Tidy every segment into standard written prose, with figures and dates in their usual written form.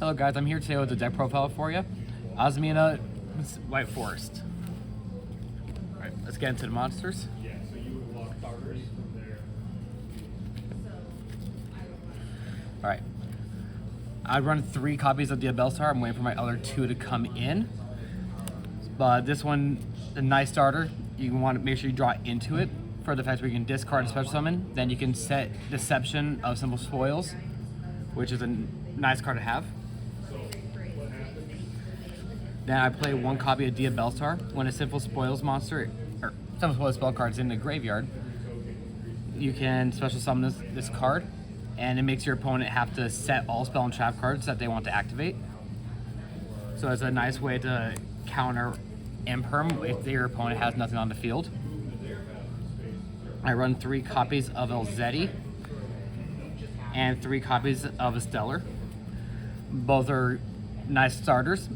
Hello guys, I'm here today with the deck profile for you. Azamina, White Forest. Alright, let's get into the monsters. Alright. I'd run 3 copies of the Bellstar. I'm waiting for my other 2 to come in. But this one, a nice starter. You want to make sure you draw into it for the fact where you can discard a special summon. Then you can set Deception of Simple Spoils, which is a nice card to have. Then I play 1 copy of Dia Bellstar. When a Simple Spoils monster, or Simple Spoils spell card is in the graveyard, you can special summon this card, and it makes your opponent have to set all spell and trap cards that they want to activate. So it's a nice way to counter Imperm if your opponent has nothing on the field. I run 3 copies of Elzetti and 3 copies of Stellar. Both are nice starters.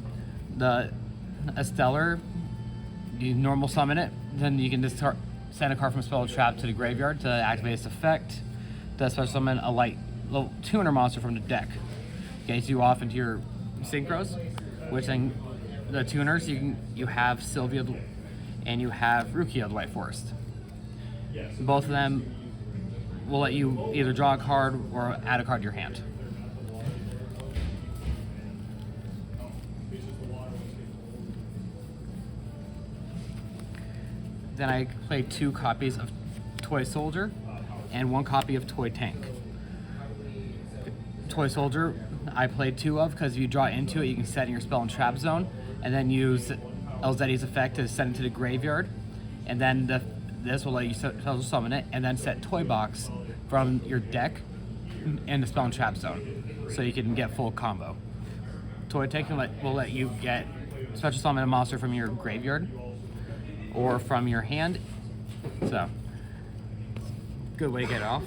The Stellar, you normal summon it, then you can just send a card from Spell Trap to the graveyard to activate its effect. To special summon a light little tuner monster from the deck. Gains you off into your synchros, which then the tuners you have Sylvia and you have Rukia of the White Forest. Both of them will let you either draw a card or add a card to your hand. Then I play 2 copies of Toy Soldier and 1 copy of Toy Tank. Toy Soldier I played 2 of because if you draw into it, you can set in your spell and trap zone and then use Elzetti's effect to send it to the graveyard. And then this will let you special summon it and then set Toy Box from your deck in the spell and trap zone so you can get full combo. Toy Tank will let you get special summon a monster from your graveyard or from your hand, so good way to get it off.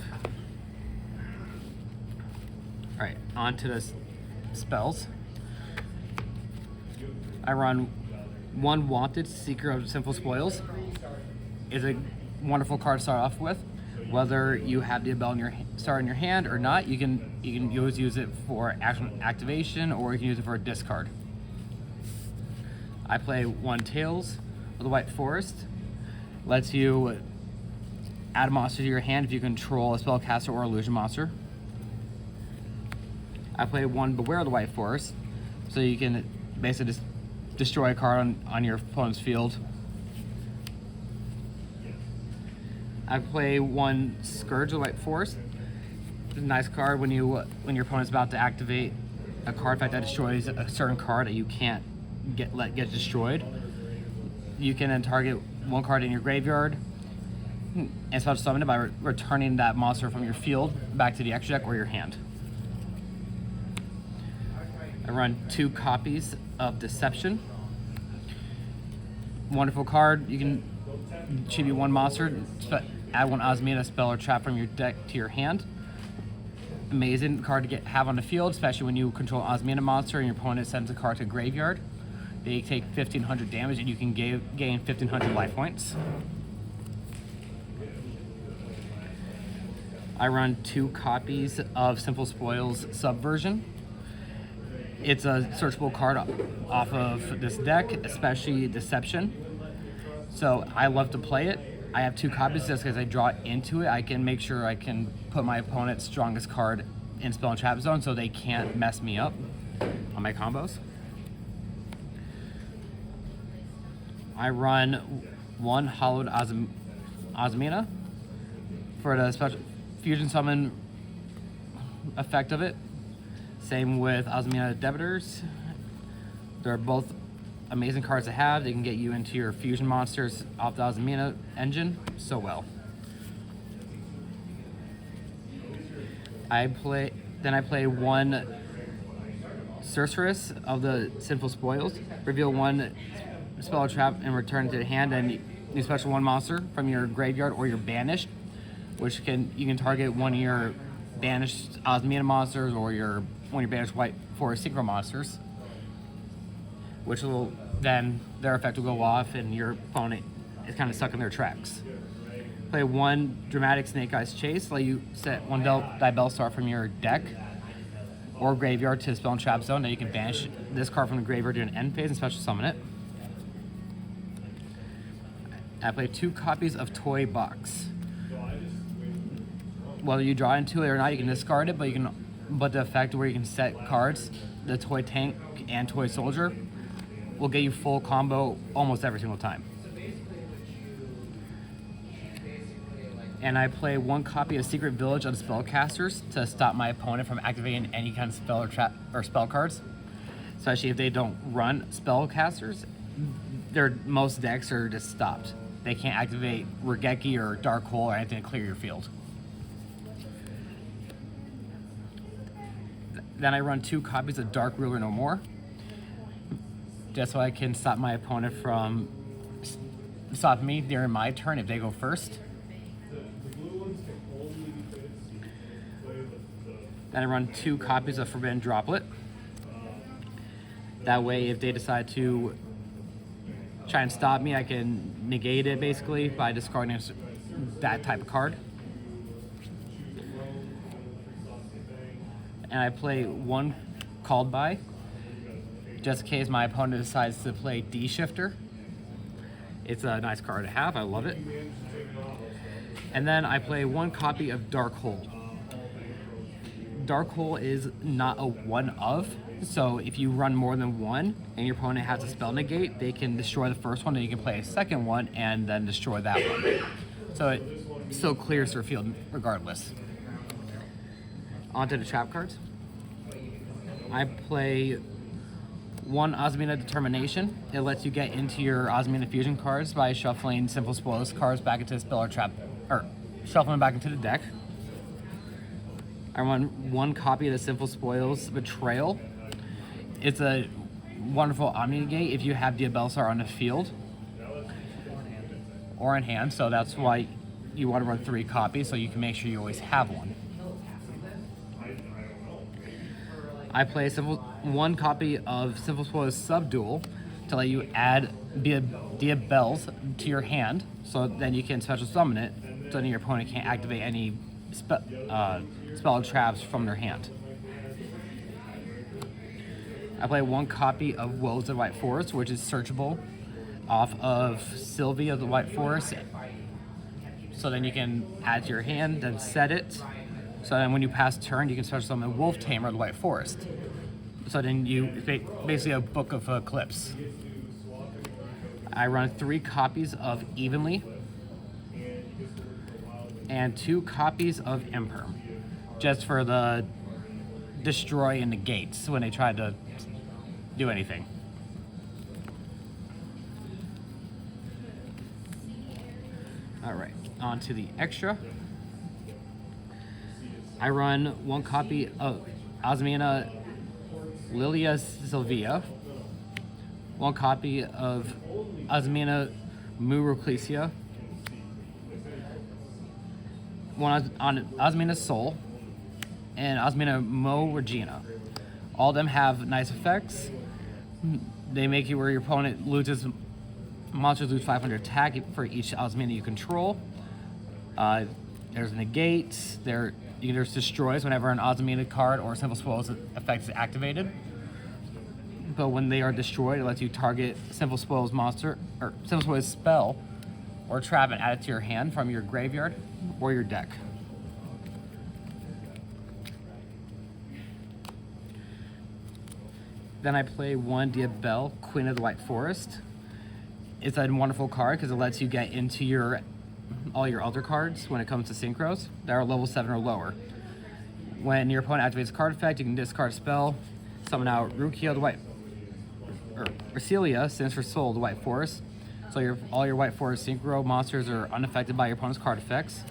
All right, on to the spells. I run 1 Wanted Seeker of Simple Spoils. Is a wonderful card to start off with. Whether you have the Bell in your star in your hand or not, you can always use it for activation, or you can use it for a discard. I play 1 Tails of the White Forest. Lets you add a monster to your hand if you control a spellcaster or illusion monster. I play 1 Beware of the White Forest, so you can basically just destroy a card on your opponent's field. I play 1 Scourge of the White Forest. It's a nice card when your opponent's about to activate a card effect that destroys a certain card that you can't let get destroyed. You can then target 1 card in your graveyard and special summon it by returning that monster from your field back to the extra deck or your hand. I run 2 copies of Deception. Wonderful card. You can tribute 1 monster, add 1 Azamina spell or trap from your deck to your hand. Amazing card to have on the field, especially when you control an Azamina monster and your opponent sends a card to graveyard. They take 1,500 damage and you can gain 1,500 life points. I run 2 copies of Simple Spoils Subversion. It's a searchable card off of this deck, especially Deception. So I love to play it. I have 2 copies just because I draw into it. I can make sure I can put my opponent's strongest card in spell and trap zone so they can't mess me up on my combos. I run 1 Hollowed Azamina for the special fusion summon effect of it. Same with Azamina Debitors. They're both amazing cards to have. They can get you into your fusion monsters off the Azamina engine so well. I play 1 Sorceress of the Sinful Spoils. Reveal 1 spell or trap and return it to the hand, and you special 1 monster from your graveyard or your banished, which you can target 1 of your banished Azamina monsters or one of your banished White Forest Synchro monsters, which will then their effect will go off and your opponent is kind of stuck in their tracks. Play 1 Dramatic Snake Eyes Chase, let you set 1 Die Bellstar from your deck or graveyard to spell and trap zone. Now you can banish this card from the graveyard during end phase and special summon it. I play 2 copies of Toy Box. Whether you draw into it or not, you can discard it, but the effect where you can set cards, the Toy Tank and Toy Soldier, will get you full combo almost every single time. And I play 1 copy of Secret Village of Spellcasters to stop my opponent from activating any kind of spell or trap or spell cards. Especially if they don't run spellcasters, most decks are just stopped. They can't activate Regeki or Dark Hole or anything to clear your field. Then I run 2 copies of Dark Ruler No More, just so I can stop my opponent from stopping me during my turn if they go first. Then I run 2 copies of Forbidden Droplet. That way, if they decide to try and stop me, I can negate it basically by discarding that type of card. And I play 1 Called By, just in case my opponent decides to play D-Shifter. It's a nice card to have, I love it. And then I play 1 copy of Dark Hole. Dark Hole is not a one of, so if you run more than 1 and your opponent has a spell negate, they can destroy the first one, then you can play a second one and then destroy that one. So it still clears their field regardless. Onto the trap cards. I play 1 Azamina Determination. It lets you get into your Azamina Fusion cards by shuffling Simple Spoils cards back into the spell or trap, or shuffling back into the deck. I run 1 copy of the Simple Spoils Betrayal. It's a wonderful Omni Negate if you have Diabellsar on the field or in hand, so that's why you want to run 3 copies so you can make sure you always have one. I play 1 copy of Simple Spoils Subdual to let you add Diabells to your hand, so then you can special summon it, so then your opponent can't activate any spell traps from their hand. I play 1 copy of Wolves of the White Forest, which is searchable off of Sylvia of the White Forest, so then you can add to your hand, then set it. So then when you pass turn, you can special summon Wolf Tamer of the White Forest. So then basically a Book of Eclipse. I run 3 copies of Evenly and 2 copies of Imperm, just for the destroy and negates when they try to do anything. All right, on to the extra. I run 1 copy of Azamina Lilia Sylvia, 1 copy of Azamina Muroclesia, 1 on Azamina Soul, and Azamina Mo Regina. All of them have nice effects. They make you where your opponent monsters lose 500 attack for each Azamina you control. There's negates. You can just destroys whenever an Azamina card or Simple Spoils effect is activated. But when they are destroyed, it lets you target Simple Spoils monster or Simple Spoils spell or trap and add it to your hand from your graveyard or your deck. Then I play 1 Diabell, Queen of the White Forest. It's a wonderful card because it lets you get into all your other cards when it comes to synchros that are level 7 or lower. When your opponent activates a card effect, you can discard a spell, summon out Rukia the White, or Celia, stands for Soul, the White Forest. So all your White Forest synchro monsters are unaffected by your opponent's card effects.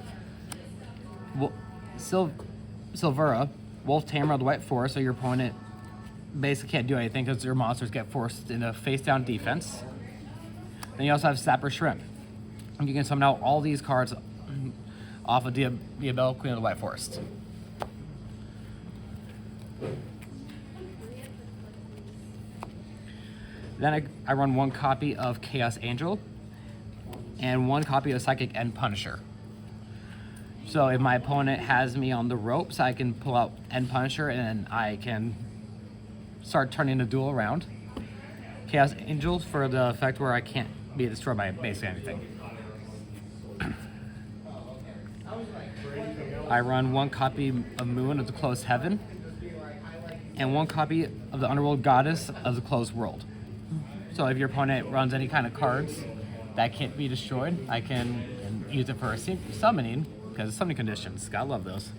Silvera, Wolf Tamer of the White Forest, so your opponent basically can't do anything because your monsters get forced into face-down defense. Then you also have Sapper Shrimp. You can summon out all these cards off of Diabell, Queen of the White Forest. Then I run 1 copy of Chaos Angel and 1 copy of Psychic End Punisher. So if my opponent has me on the ropes, I can pull out End Punisher and I can start turning the duel around. Chaos Angels for the effect where I can't be destroyed by basically anything. I run 1 copy of Moon of the Closed Heaven and 1 copy of the Underworld Goddess of the Closed World. So if your opponent runs any kind of cards that can't be destroyed, I can use it for summoning, because summoning conditions. Gotta love those.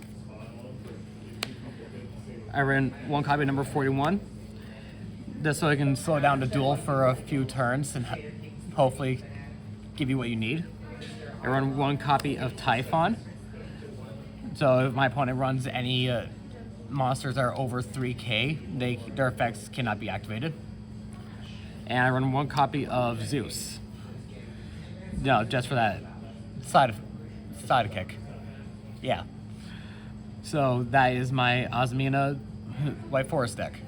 I ran 1 copy of number 41. This so I can slow down the duel for a few turns and hopefully give you what you need. I run 1 copy of Typhon. So if my opponent runs any monsters that are over 3k, their effects cannot be activated. And I run 1 copy of Zeus. No, just for that side kick. Yeah. So that is my Azamina White Forest deck.